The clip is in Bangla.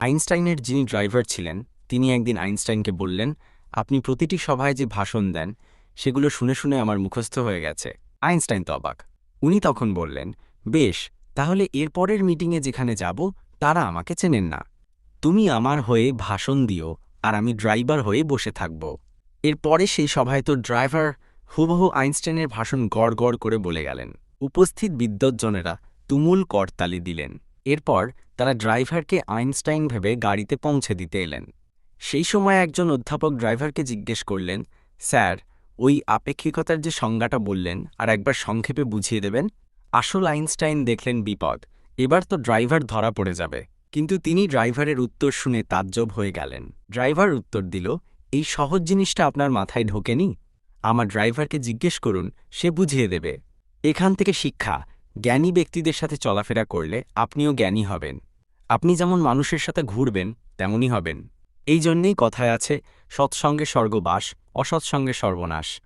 আইনস্টাইনের যিনি ড্রাইভার ছিলেন তিনি একদিন আইনস্টাইনকে বললেন, আপনি প্রতিটি সভায় যে ভাষণ দেন সেগুলো শুনে শুনে আমার মুখস্থ হয়ে গেছে। আইনস্টাইন তো অবাক। উনি তখন বললেন, বেশ, তাহলে এর পরের মিটিংয়ে যেখানে যাব তারা আমাকে চেনেন না। তুমি আমার হয়ে ভাষণ দিও আর আমি ড্রাইভার হয়ে বসে থাকব। এরপরে সেই সভায় তো ড্রাইভার হুবহু আইনস্টাইনের ভাষণ গড় গড় করে বলে গেলেন। উপস্থিত বিদ্বজ্জনেরা তুমুল করতালি দিলেন। এরপর তারা ড্রাইভারকে আইনস্টাইন ভেবে গাড়িতে পৌঁছে দিতে এলেন। সেই সময় একজন অধ্যাপক ড্রাইভারকে জিজ্ঞেস করলেন, স্যার, ওই আপেক্ষিকতার যে সংজ্ঞাটা বললেন আর একবার সংক্ষেপে বুঝিয়ে দেবেন। আসল আইনস্টাইন দেখলেন বিপদ, এবার তো ড্রাইভার ধরা পড়ে যাবে। কিন্তু তিনি ড্রাইভারের উত্তর শুনে তাজ্জব হয়ে গেলেন। ড্রাইভার উত্তর দিল, এই সহজ জিনিসটা আপনার মাথায় ঢোকেনি? আমার ড্রাইভারকে জিজ্ঞেস করুন, সে বুঝিয়ে দেবে। এখান থেকে শিক্ষা, জ্ঞানী ব্যক্তিদের সাথে চলাফেরা করলে আপনিও জ্ঞানী হবেন। আপনি যেমন মানুষের সাথে ঘুরবেন তেমনই হবেন। এই জন্যেই কথায় আছে, সৎসঙ্গে স্বর্গবাস, অসৎসঙ্গে সর্বনাশ।